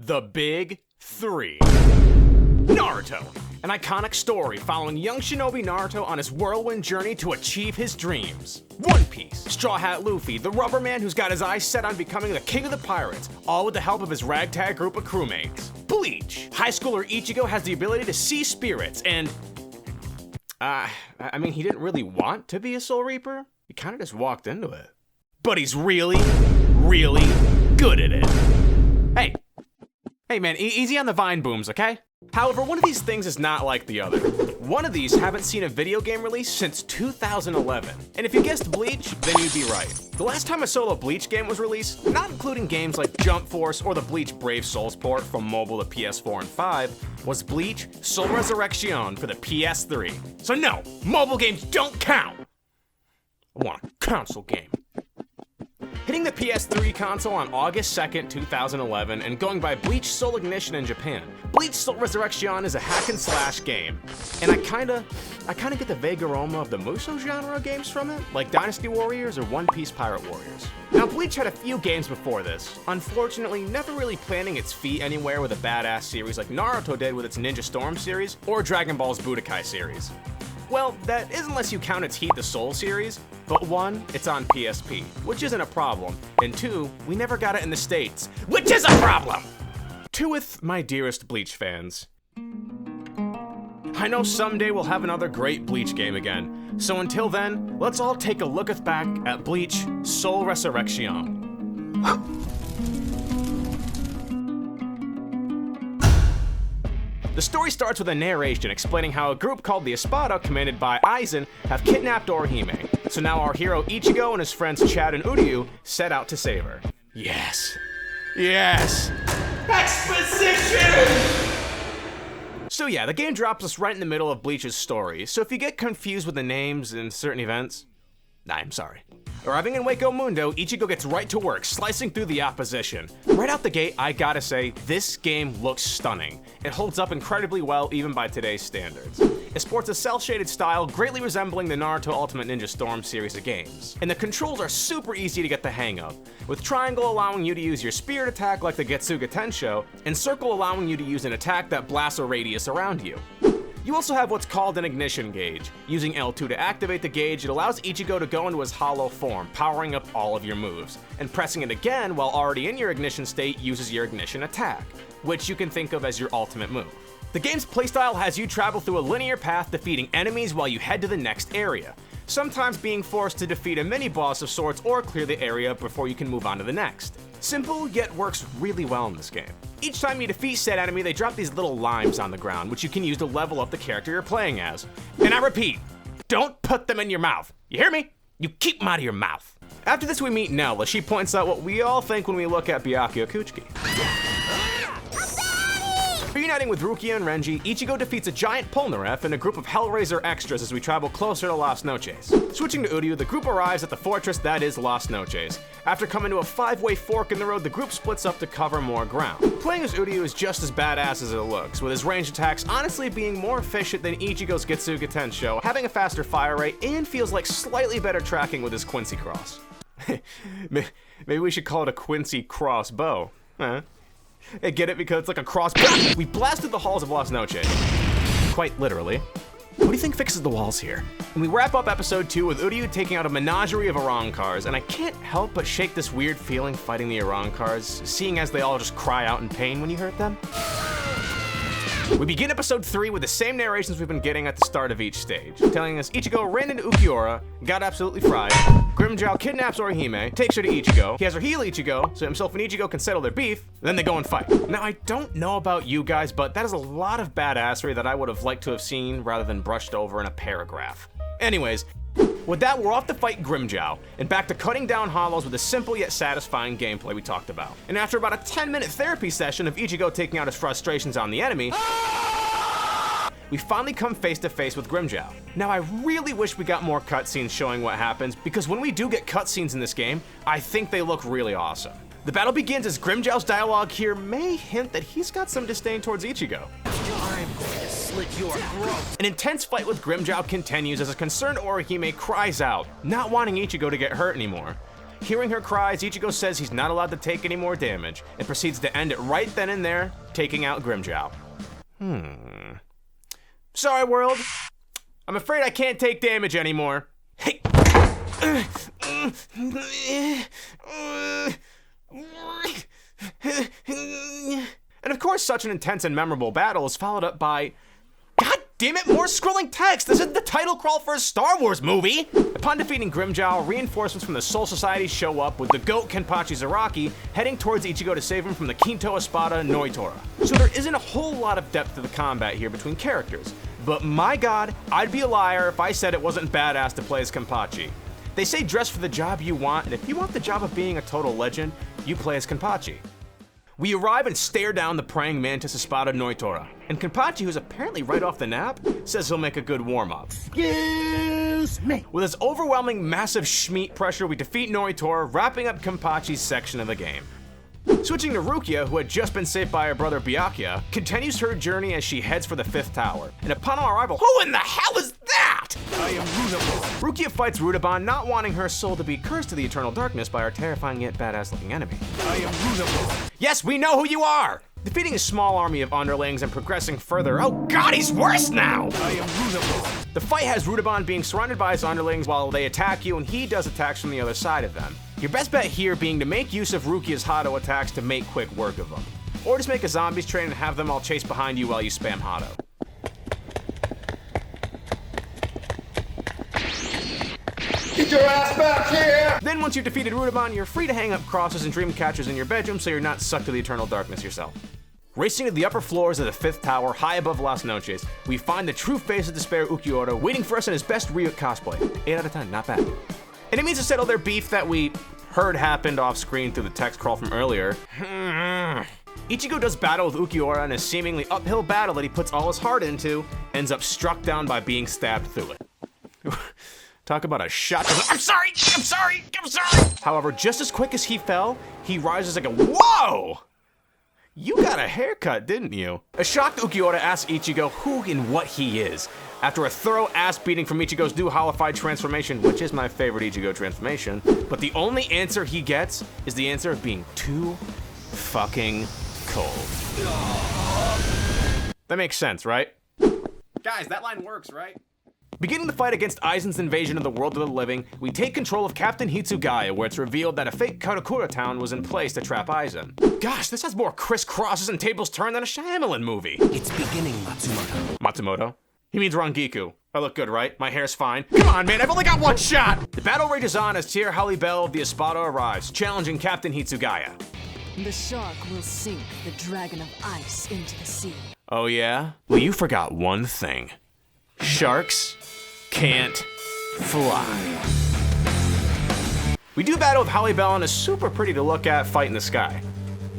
The Big Three. Naruto, an iconic story following young shinobi Naruto on his whirlwind journey to achieve his dreams. One Piece, Straw Hat Luffy, the rubber man who's got his eyes set on becoming the king of the pirates, all with the help of his ragtag group of crewmates. Bleach, high schooler Ichigo has the ability to see spirits and... I mean, he didn't really want to be a Soul Reaper. He kind of just walked into it. But he's really, really good at it. Hey man, easy on the vine booms, okay? However, one of these things is not like the other. One of these haven't seen a video game release since 2011. And if you guessed Bleach, then you'd be right. The last time a solo Bleach game was released, not including games like Jump Force or the Bleach Brave Souls port from mobile to PS4 and 5, was Bleach Soul Resurrección for the PS3. So no, mobile games don't count! I want a console game. Hitting the PS3 console on August 2nd, 2011, and going by Bleach Soul Ignition in Japan, Bleach Soul Resurrección is a hack and slash game. And I kinda get the vague aroma of the Musou genre games from it, like Dynasty Warriors or One Piece Pirate Warriors. Now, Bleach had a few games before this, unfortunately never really planting its feet anywhere with a badass series like Naruto did with its Ninja Storm series or Dragon Ball's Budokai series. Well, that is unless you count its Heat the Soul series, but one, it's on PSP, which isn't a problem, and two, we never got it in the States, which is a problem! To with my dearest Bleach fans. I know someday we'll have another great Bleach game again, so until then, let's all take a looketh back at Bleach Soul Resurrección. The story starts with a narration explaining how a group called the Espada, commanded by Aizen, have kidnapped Orihime. So now our hero Ichigo and his friends Chad and Uryu set out to save her. Yes. Yes. Exposition! So yeah, the game drops us right in the middle of Bleach's story, so if you get confused with the names and certain events, I'm sorry. Arriving in Wako Mundo, Ichigo gets right to work, slicing through the opposition. Right out the gate, I gotta say, this game looks stunning. It holds up incredibly well even by today's standards. It sports a cel-shaded style greatly resembling the Naruto Ultimate Ninja Storm series of games. And the controls are super easy to get the hang of, with triangle allowing you to use your spirit attack like the Getsuga Tensho, and circle allowing you to use an attack that blasts a radius around you. You also have what's called an ignition gauge. Using L2 to activate the gauge, it allows Ichigo to go into his hollow form, powering up all of your moves. And pressing it again while already in your ignition state uses your ignition attack, which you can think of as your ultimate move. The game's playstyle has you travel through a linear path defeating enemies while you head to the next area, sometimes being forced to defeat a mini-boss of sorts or clear the area before you can move on to the next. Simple, yet works really well in this game. Each time you defeat said enemy, they drop these little limes on the ground, which you can use to level up the character you're playing as. And I repeat, don't put them in your mouth. You hear me? You keep them out of your mouth. After this, we meet Nell, as she points out what we all think when we look at Byakuya Kuchiki. Reuniting with Rukia and Renji, Ichigo defeats a giant Polnareff and a group of Hellraiser extras as we travel closer to Las Noches. Switching to Uryu, the group arrives at the fortress that is Las Noches. After coming to a 5-way fork in the road, the group splits up to cover more ground. Playing as Uryu is just as badass as it looks, with his ranged attacks honestly being more efficient than Ichigo's Getsuga Tensho, having a faster fire rate, and feels like slightly better tracking with his Quincy cross. Maybe we should call it a Quincy crossbow, huh? Hey, get it? Because it's like a crossbow. We blasted the halls of Las Noches. Quite literally. What do you think fixes the walls here? And we wrap up episode 2 with Uryu taking out a menagerie of Arrancars, and I can't help but shake this weird feeling fighting the Arrancars, seeing as they all just cry out in pain when you hurt them. We begin episode 3 with the same narrations we've been getting at the start of each stage, telling us Ichigo ran into Ukiura, got absolutely fried, Grimmjow kidnaps Orihime, takes her to Ichigo, he has her heal Ichigo, so himself and Ichigo can settle their beef, and then they go and fight. Now, I don't know about you guys, but that is a lot of badassery that I would have liked to have seen rather than brushed over in a paragraph. Anyways, with that, we're off to fight Grimmjow, and back to cutting down hollows with the simple yet satisfying gameplay we talked about. And after about a 10-minute therapy session of Ichigo taking out his frustrations on the enemy, we finally come face to face with Grimmjow. Now, I really wish we got more cutscenes showing what happens, because when we do get cutscenes in this game, I think they look really awesome. The battle begins as Grimmjow's dialogue here may hint that he's got some disdain towards Ichigo. I'm going to slit your throat. An intense fight with Grimmjow continues as a concerned Orihime cries out, not wanting Ichigo to get hurt anymore. Hearing her cries, Ichigo says he's not allowed to take any more damage and proceeds to end it right then and there, taking out Grimmjow. Sorry, world. I'm afraid I can't take damage anymore. Hey. And of course, such an intense and memorable battle is followed up by, God damn it, more scrolling text! This is the title crawl for a Star Wars movie! Upon defeating Grimmjow, reinforcements from the Soul Society show up with the GOAT Kenpachi Zaraki heading towards Ichigo to save him from the Quinto Espada Noitora. So there isn't a whole lot of depth to the combat here between characters, but my god, I'd be a liar if I said it wasn't badass to play as Kenpachi. They say dress for the job you want, and if you want the job of being a total legend, you play as Kenpachi. We arrive and stare down the praying mantis Espada Noitora, and Kenpachi, who's apparently right off the nap, says he'll make a good warm-up. Excuse me. With his overwhelming massive schmeat pressure, we defeat Noitora, wrapping up Kenpachi's section of the game. Switching to Rukia, who had just been saved by her brother Byakuya, continues her journey as she heads for the 5th tower. And upon our arrival, who in the hell is that? I am Rutaban. Rukia fights Rutaban, not wanting her soul to be cursed to the eternal darkness by our terrifying yet badass-looking enemy. I am Rutaban. Yes, we know who you are! Defeating a small army of underlings and progressing further. Oh god, he's worse now! I am Rutaban. The fight has Rutaban being surrounded by his underlings while they attack you, and he does attacks from the other side of them. Your best bet here being to make use of Rukia's Hado attacks to make quick work of them. Or just make a zombies train and have them all chase behind you while you spam Hado. Get your ass back here! Then once you've defeated Rutaban, you're free to hang up crosses and dream catchers in your bedroom so you're not sucked to the eternal darkness yourself. Racing to the upper floors of the 5th tower, high above Las Noches, we find the true face of despair Ukiura waiting for us in his best Ryuk cosplay. 8 out of 10, not bad. And it means to settle their beef that we heard happened off screen through the text crawl from earlier. Ichigo does battle with Ukiura in a seemingly uphill battle that he puts all his heart into, ends up struck down by being stabbed through it. Talk about a shot. I'm sorry! However, just as quick as he fell, he rises like a whoa! You got a haircut, didn't you? A shocked Ukiura asks Ichigo who and what he is. After a thorough ass beating from Ichigo's new holified transformation, which is my favorite Ichigo transformation, but the only answer he gets is the answer of being too fucking cold. That makes sense, right? Guys, that line works, right? Beginning the fight against Aizen's invasion of the world of the living, we take control of Captain Hitsugaya, where it's revealed that a fake Karakura town was in place to trap Aizen. Gosh, this has more crisscrosses and tables turned than a Shyamalan movie. It's beginning, Matsumoto. Matsumoto? He means Rangiku. I look good, right? My hair's fine. Come on, man, I've only got one shot! The battle rages on as Tier Halle Bell of the Espada arrives, challenging Captain Hitsugaya. The shark will sink the dragon of ice into the sea. Oh yeah? Well, you forgot one thing. Sharks can't fly. We do battle with Halle Bell in a super pretty to look at fight in the sky.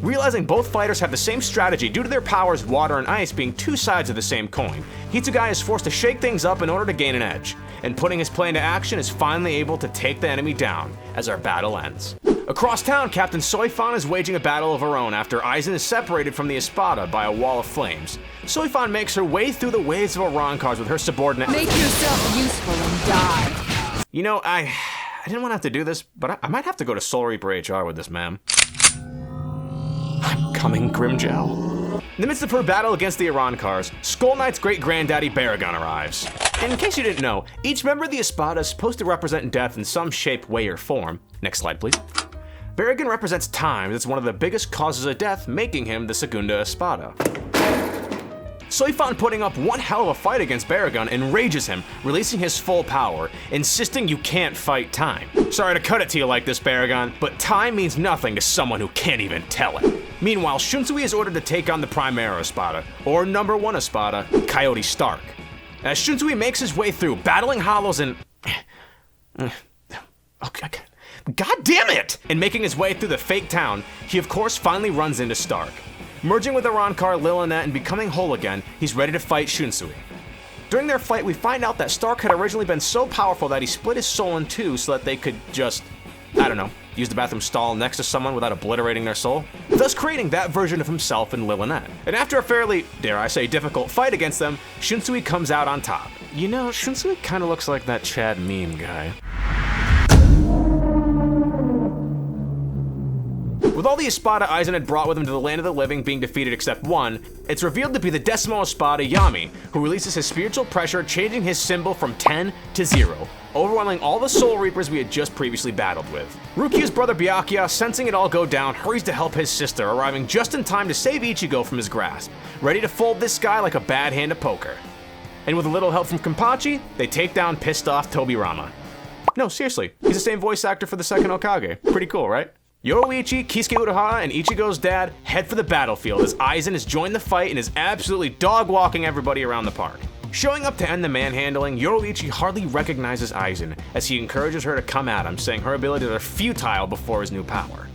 Realizing both fighters have the same strategy due to their powers, water and ice being two sides of the same coin, Hitsugaya is forced to shake things up in order to gain an edge, and putting his plan to action is finally able to take the enemy down as our battle ends. Across town, Captain Soifan is waging a battle of her own after Aizen is separated from the Espada by a wall of flames. Soifan makes her way through the waves of Arancars with her subordinate. Make yourself useful and die. You know, I didn't want to have to do this, but I might have to go to Soul Reaper HR with this, ma'am. I'm coming, Grimmjow. In the midst of her battle against the Arancars, Skull Knight's great-granddaddy Baragon arrives. And in case you didn't know, each member of the Espada is supposed to represent death in some shape, way, or form. Next slide, please. Baragon represents time as one of the biggest causes of death, making him the Segunda Espada. Soifan putting up one hell of a fight against Baragon enrages him, releasing his full power, insisting you can't fight time. Sorry to cut it to you like this, Baragon, but time means nothing to someone who can't even tell it. Meanwhile, Shunsui is ordered to take on the Primero Espada, or number 1 Espada, Coyote Stark. As Shunsui makes his way through, battling hollows and... Okay. God damn it! And making his way through the fake town, he of course finally runs into Stark. Merging with Arankar, Lilinet, and becoming whole again, he's ready to fight Shunsui. During their fight, we find out that Stark had originally been so powerful that he split his soul in two so that they could just, I don't know, use the bathroom stall next to someone without obliterating their soul, thus creating that version of himself in Lilinet. And after a fairly, dare I say, difficult fight against them, Shunsui comes out on top. You know, Shunsui kinda looks like that Chad meme guy. With all the Espada Aizen had brought with him to the land of the living being defeated except one, it's revealed to be the Decimo Espada Yami, who releases his spiritual pressure, changing his symbol from 10 to 0, overwhelming all the Soul Reapers we had just previously battled with. Rukia's brother Byakuya, sensing it all go down, hurries to help his sister, arriving just in time to save Ichigo from his grasp, ready to fold this guy like a bad hand of poker. And with a little help from Kenpachi, they take down pissed off Tobirama. No, seriously, he's the same voice actor for the second Hokage. Pretty cool, right? Yoruichi, Kisuke Urahara, and Ichigo's dad head for the battlefield as Aizen has joined the fight and is absolutely dog-walking everybody around the park. Showing up to end the manhandling, Yoruichi hardly recognizes Aizen as he encourages her to come at him, saying her abilities are futile before his new power.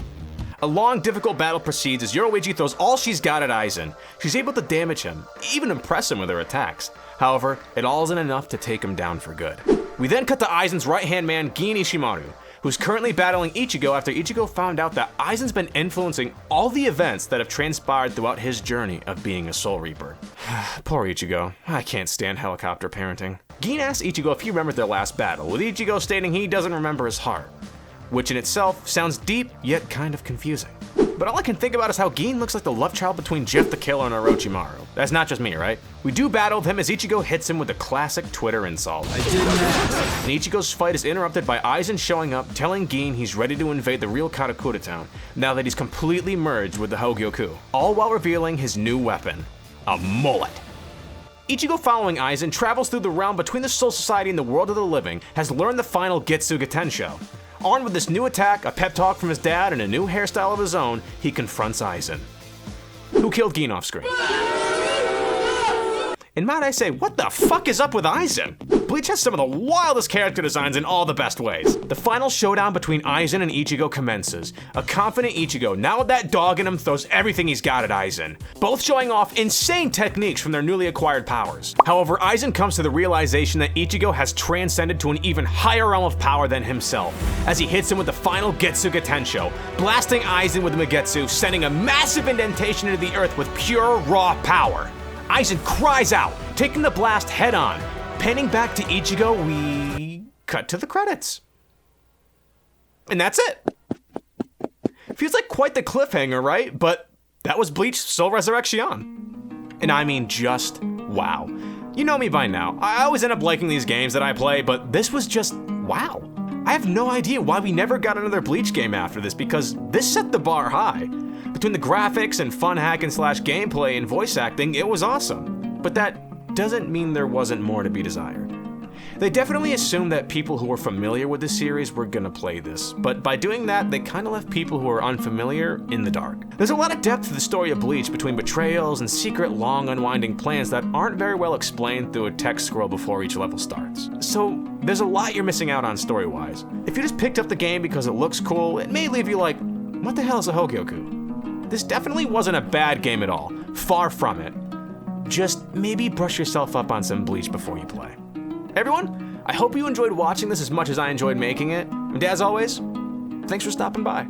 A long, difficult battle proceeds as Yoruichi throws all she's got at Aizen. She's able to damage him, even impress him with her attacks. However, it all isn't enough to take him down for good. We then cut to Aizen's right-hand man, Gin Ishimaru, who's currently battling Ichigo after Ichigo found out that Aizen's been influencing all the events that have transpired throughout his journey of being a Soul Reaper. Poor Ichigo. I can't stand helicopter parenting. Gin asks Ichigo if he remembers their last battle, with Ichigo stating he doesn't remember his heart, which in itself sounds deep, yet kind of confusing. But all I can think about is how Gin looks like the love child between Jeff the Killer and Orochimaru. That's not just me, right? We do battle with him as Ichigo hits him with the classic Twitter insult. And Ichigo's fight is interrupted by Aizen showing up, telling Gin he's ready to invade the real Karakura town, now that he's completely merged with the Hogyoku, all while revealing his new weapon, a mullet. Ichigo, following Aizen, travels through the realm between the Soul Society and the world of the living, has learned the final Getsuga Tensho. Armed with this new attack, a pep talk from his dad, and a new hairstyle of his own, he confronts Aizen, who killed Gin off screen. And might I say, what the fuck is up with Aizen? Bleach has some of the wildest character designs in all the best ways. The final showdown between Aizen and Ichigo commences. A confident Ichigo, now with that dog in him, throws everything he's got at Aizen, both showing off insane techniques from their newly acquired powers. However, Aizen comes to the realization that Ichigo has transcended to an even higher realm of power than himself, as he hits him with the final Getsuga Tensho, blasting Aizen with the Magetsu, sending a massive indentation into the earth with pure raw power. Aizen cries out, taking the blast head on. Panning back to Ichigo, we cut to the credits. And that's it. Feels like quite the cliffhanger, right? But that was Bleach Soul Resurrección. And I mean just wow. You know me by now. I always end up liking these games that I play, but this was just wow. I have no idea why we never got another Bleach game after this, because this set the bar high. Between the graphics and fun hack and slash gameplay and voice acting, it was awesome. But that doesn't mean there wasn't more to be desired. They definitely assumed that people who were familiar with the series were gonna play this, but by doing that, they kinda left people who are unfamiliar in the dark. There's a lot of depth to the story of Bleach between betrayals and secret, long, unwinding plans that aren't very well explained through a text scroll before each level starts. So there's a lot you're missing out on story-wise. If you just picked up the game because it looks cool, it may leave you like, what the hell is a Hogyoku? This definitely wasn't a bad game at all, far from it. Just maybe brush yourself up on some Bleach before you play. Everyone, I hope you enjoyed watching this as much as I enjoyed making it, and as always, thanks for stopping by.